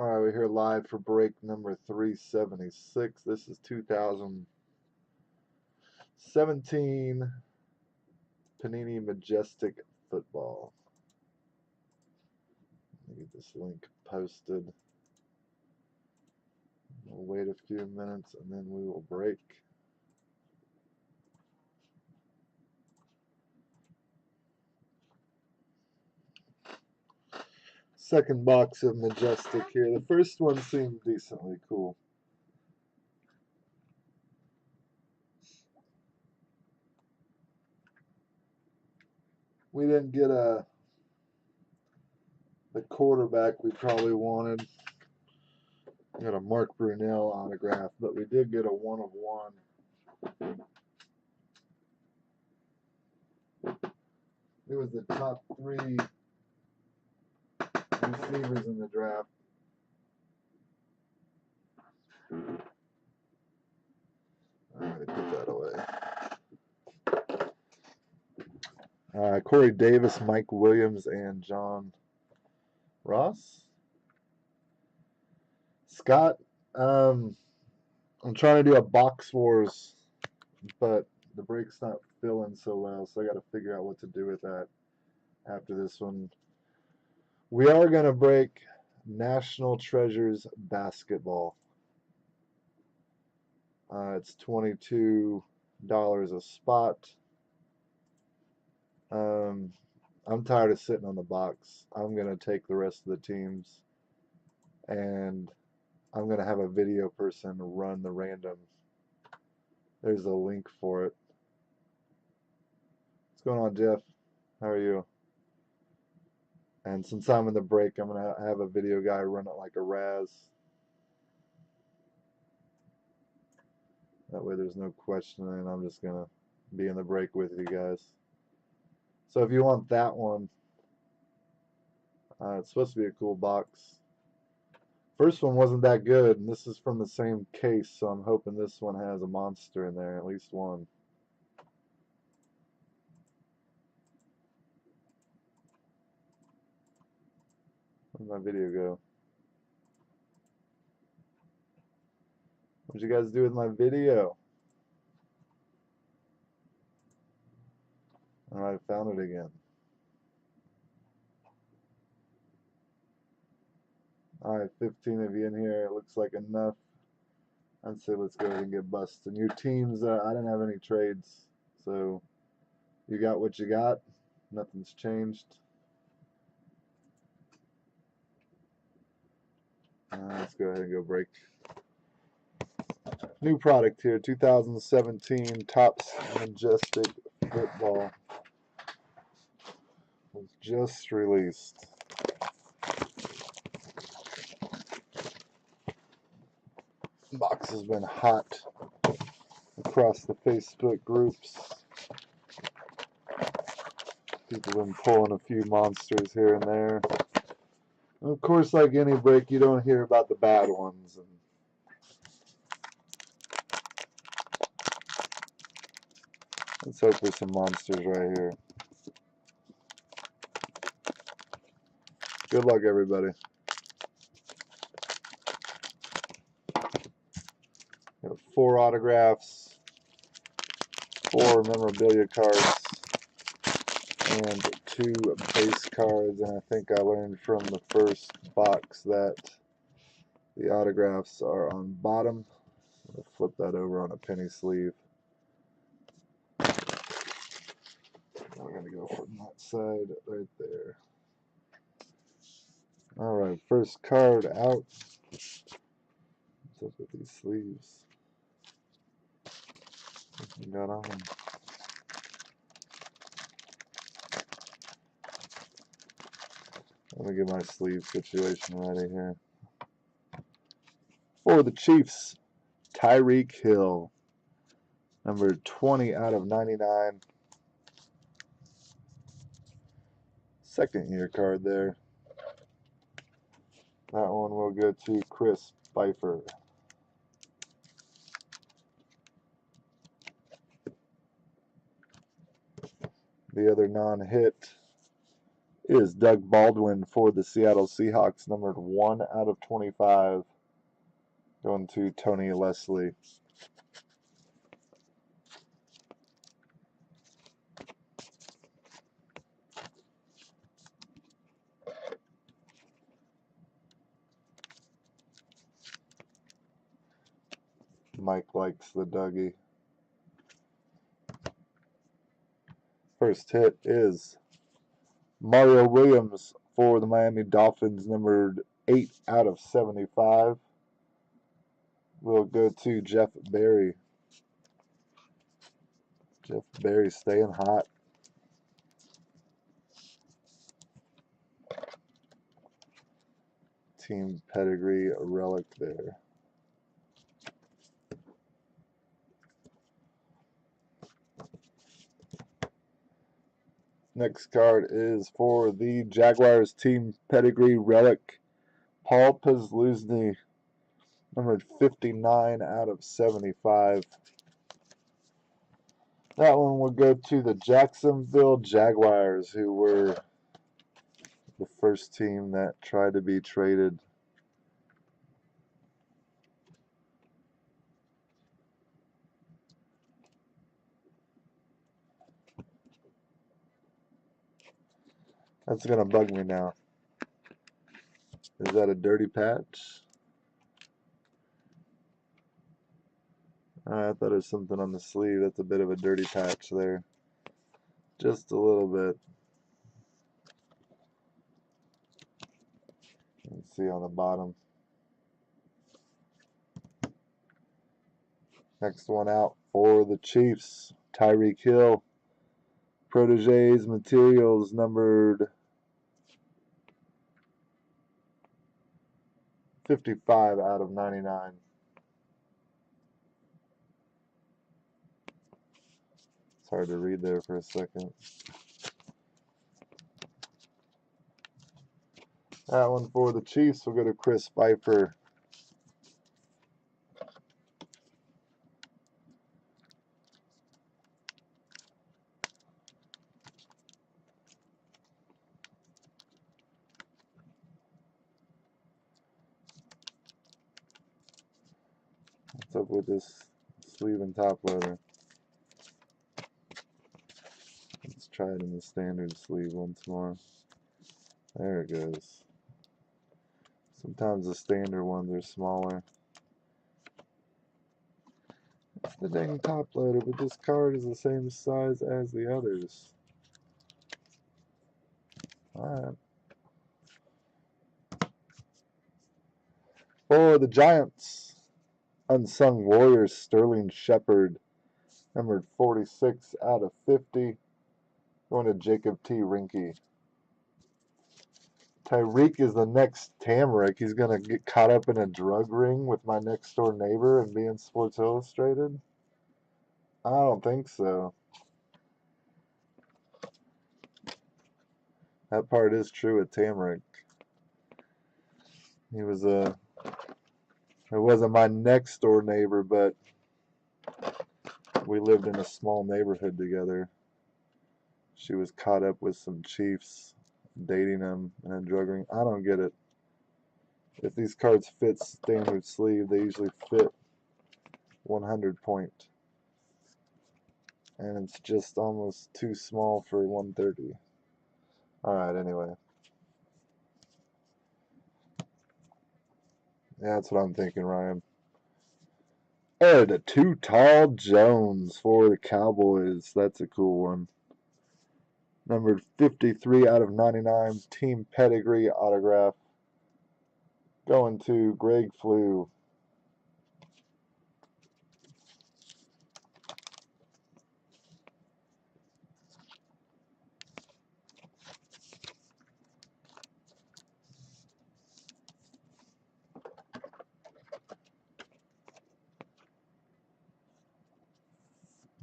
Alright, we're here live for break number 376. This is 2017 Panini Majestic Football. Let me get this link posted. We'll wait a few minutes and then we will break. Second box of Majestic here. The first one seemed decently cool. We didn't get the quarterback we probably wanted. We got a Mark Brunell autograph, but we did get a 1/1. It was the top 3 receivers in the draft. Alright, put that away. Corey Davis, Mike Williams, and John Ross. Scott, I'm trying to do a box wars, but the break's not filling so well, so I got to figure out what to do with that after this one. We are going to break National Treasures basketball. It's $22 a spot. I'm tired of sitting on the box. I'm going to take the rest of the teams, and I'm going to have a video person run the random. There's a link for it. What's going on, Jeff? How are you? And since I'm in the break, I'm going to have a video guy run it like a Raz. That way there's no questioning. I'm just going to be in the break with you guys. So if you want that one, it's supposed to be a cool box. First one wasn't that good, and this is from the same case, so I'm hoping this one has a monster in there, at least one. Where'd my video go? What'd you guys do with my video? Alright, I found it again. Alright, 15 of you in here. It looks like enough. I'd say let's go ahead and get busted. Your teams, I didn't have any trades, so you got what you got. Nothing's changed. Let's go ahead and go break. New product here, 2017 Topps Majestic Football. Was just released. Box has been hot across the Facebook groups. People have been pulling a few monsters here and there. And of course, like any break, you don't hear about the bad ones. And let's hope for some monsters right here. Good luck, everybody. Got 4 autographs, 4 memorabilia cards, and 2 base cards. And I think I learned from the first box that the autographs are on bottom. I'll flip that over on a penny sleeve. We're going to go from that side right there. Alright, first card out. What's up with these sleeves? What we got on them? Let me get my sleeve situation ready here. For the Chiefs, Tyreek Hill. Number 20 out of 99. Second year card there. That one will go to Chris Pfeiffer. The other non-hit is Doug Baldwin for the Seattle Seahawks, numbered 1/25, going to Tony Leslie. Mike likes the Dougie. First hit is Mario Williams for the Miami Dolphins, numbered 8/75. We'll go to Jeff Berry. Jeff Berry staying hot. Team pedigree relic there. Next card is for the Jaguars team pedigree relic, Paul Posluszny, numbered 59/75. That one will go to the Jacksonville Jaguars, who were the first team that tried to be traded. That's going to bug me now. Is that a dirty patch? I thought it was something on the sleeve. That's a bit of a dirty patch there. Just a little bit. Let's see on the bottom. Next one out for the Chiefs, Tyreek Hill. Proteges Materials, numbered 55/99. It's hard to read there for a second. That one for the Chiefs will go to Chris Pfeiffer. What's up with this sleeve and top loader? Let's try it in the standard sleeve once more. There it goes. Sometimes the standard ones are smaller. It's the dang top loader, but this card is the same size as the others. Alright. For the Giants, Unsung Warriors, Sterling Shepard, numbered 46/50, going to Jacob T. Rinke. Tyreek is the next Tamrick. He's going to get caught up in a drug ring with my next door neighbor and be in Sports Illustrated? I don't think so. That part is true with Tamrick. He was it wasn't my next door neighbor, but we lived in a small neighborhood together. She was caught up with some Chiefs dating him in a drug ring. I don't get it. If these cards fit standard sleeve, they usually fit 100 point. And it's just almost too small for 130. Alright, anyway. Yeah, that's what I'm thinking, Ryan. Ed Too Tall Jones for the Cowboys. That's a cool one. Numbered 53/99, team pedigree autograph. Going to Greg Flew.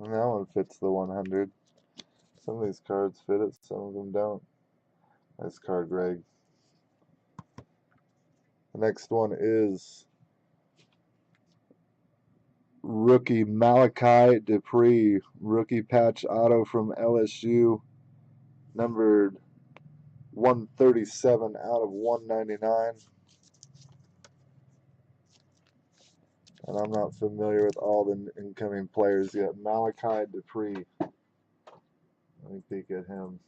And that one fits the 100. Some of these cards fit it, some of them don't. Nice card, Greg. The next one is rookie Malachi Dupree, rookie patch auto from LSU, numbered 137 out of 199. And I'm not familiar with all the incoming players yet. Malachi Dupree. Let me peek at him.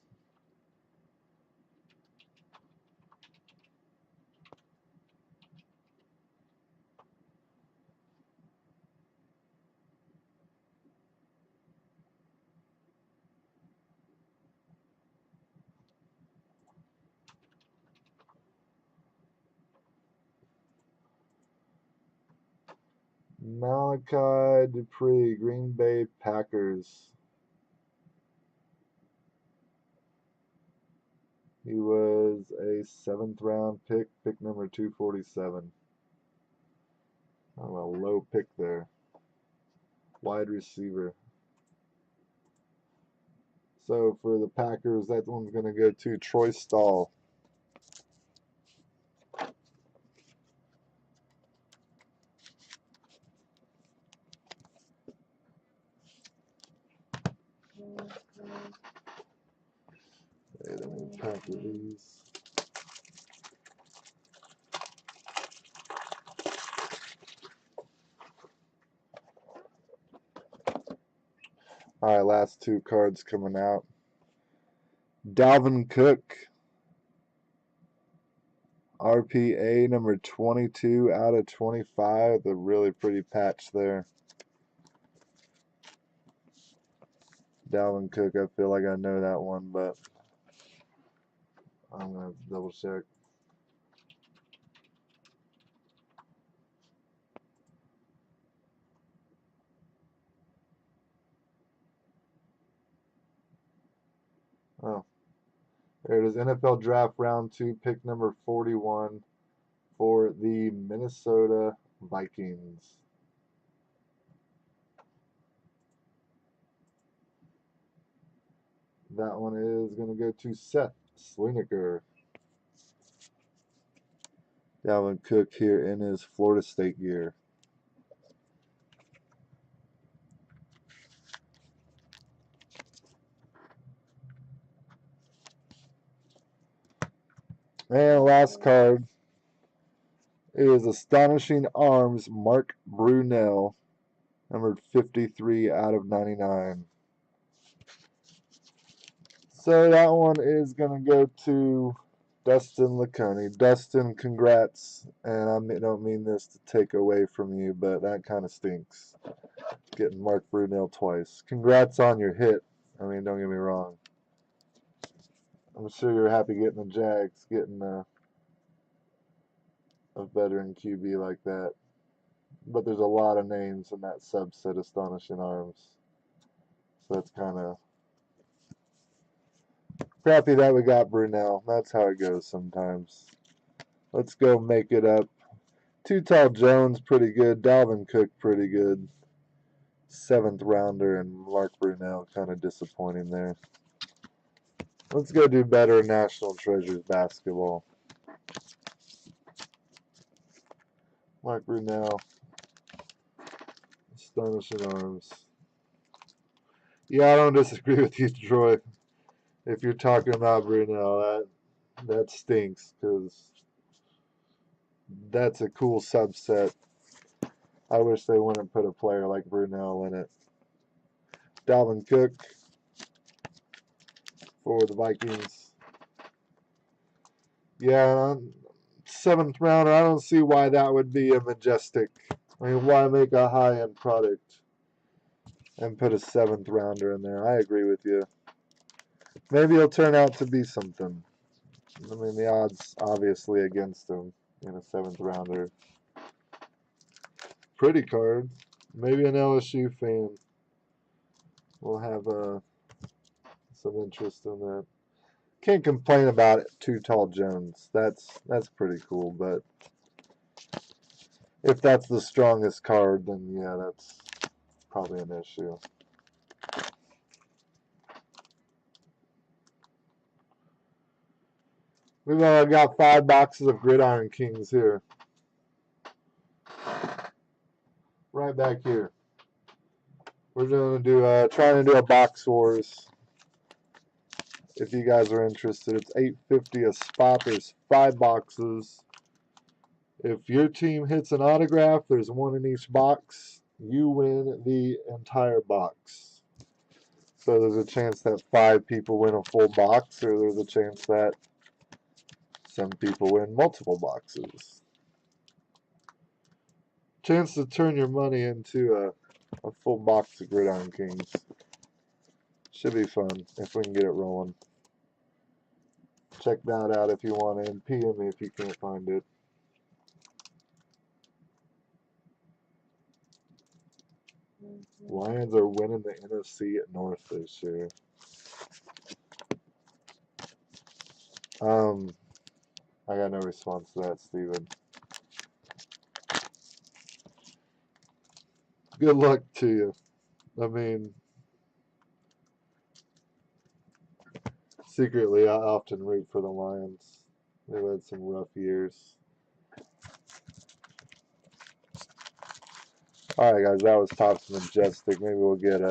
Malachi Dupree, Green Bay Packers. He was a 7th round pick, pick number 247. Oh, a low pick there. Wide receiver. So for the Packers, that one's going to go to Troy Stahl. Okay, let me pack these. All right, last 2 cards coming out. Dalvin Cook, RPA number 22 out of 25. The really pretty patch there. Dalvin Cook, I feel like I know that one, but I'm going to double check. Oh, there it is. NFL Draft Round 2, pick number 41 for the Minnesota Vikings. That one is going to go to Seth Swiniker. Dalvin Cook here in his Florida State gear. And last card is Astonishing Arms, Mark Brunell, numbered 53 out of 99. So that one is going to go to Dustin Laconey. Dustin, congrats. And I don't mean this to take away from you, but that kind of stinks. Getting Mark Brunell twice. Congrats on your hit. I mean, don't get me wrong. I'm sure you're happy getting the Jags, getting a veteran QB like that. But there's a lot of names in that subset, Astonishing Arms. So that's kind of crappy that we got Brunell. That's how it goes sometimes. Let's go make it up. Too Tall Jones, pretty good. Dalvin Cook, pretty good. 7th rounder, and Mark Brunell, kind of disappointing there. Let's go do better in National Treasures basketball. Mark Brunell. Astonishing Arms. Yeah, I don't disagree with you, Troy. If you're talking about Brunell, that stinks, because that's a cool subset. I wish they wouldn't put a player like Brunell in it. Dalvin Cook for the Vikings. Yeah, 7th rounder. I don't see why that would be a Majestic. I mean, why make a high-end product and put a 7th rounder in there? I agree with you. Maybe it'll turn out to be something. I mean, the odds obviously against him in a 7th rounder. Pretty card. Maybe an LSU fan will have some interest in that. Can't complain about it. Too Tall Jones. That's pretty cool. But if that's the strongest card, then yeah, that's probably an issue. We've got 5 boxes of Gridiron Kings here. Right back here. We're going to do trying to do a box wars if you guys are interested. It's $8.50 a spot. There's 5 boxes. If your team hits an autograph, there's 1 in each box. You win the entire box. So there's a chance that 5 people win a full box, or there's a chance that some people win multiple boxes. Chance to turn your money into a full box of Gridiron Kings. Should be fun if we can get it rolling. Check that out if you want to, and PM me if you can't find it. Lions are winning the NFC North this year. I got no response to that, Steven. Good luck to you. I mean, secretly, I often root for the Lions. They've had some rough years. Alright, guys, that was Topps Majestic. Maybe we'll get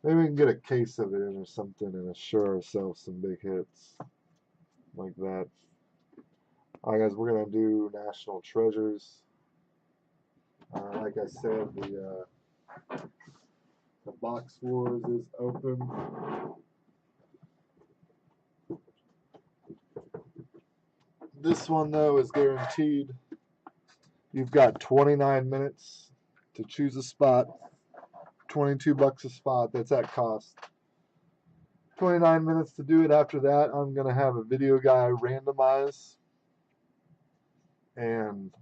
maybe we can get a case of it in or something and assure ourselves some big hits like that. Alright, guys, we're gonna do National Treasures. Like I said, the box wars is open. This one, though, is guaranteed. You've got 29 minutes to choose a spot. $22 a spot. That's at cost. 29 minutes to do it. After that, I'm going to have a video guy randomize. And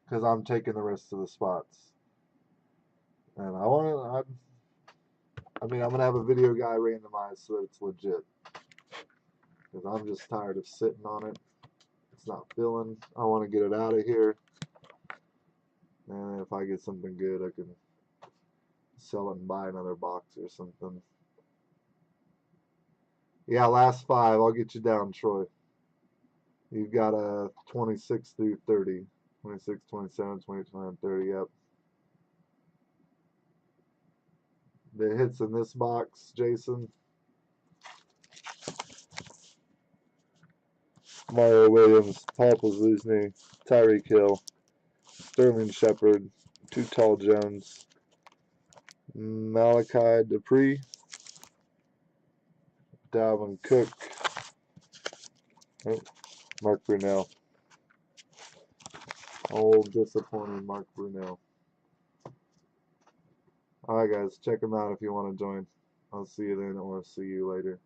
because I'm taking the rest of the spots. And I'm going to have a video guy randomize so that it's legit. Because I'm just tired of sitting on it. It's not filling. I want to get it out of here. And if I get something good, I can sell it and buy another box or something. Yeah, last 5. I'll get you down, Troy. You've got a 26 through 30. 26, 27, 28, 29, 30, yep. The hits in this box, Jason. Mario Williams, Paul Posluszny, Tyreek Hill, Sterling Shepard, Too Tall Jones, Malachi Dupree, Dalvin Cook, Mark Brunell. Old disappointing Mark Brunell. Alright guys, check him out if you want to join. I'll see you then or see you later.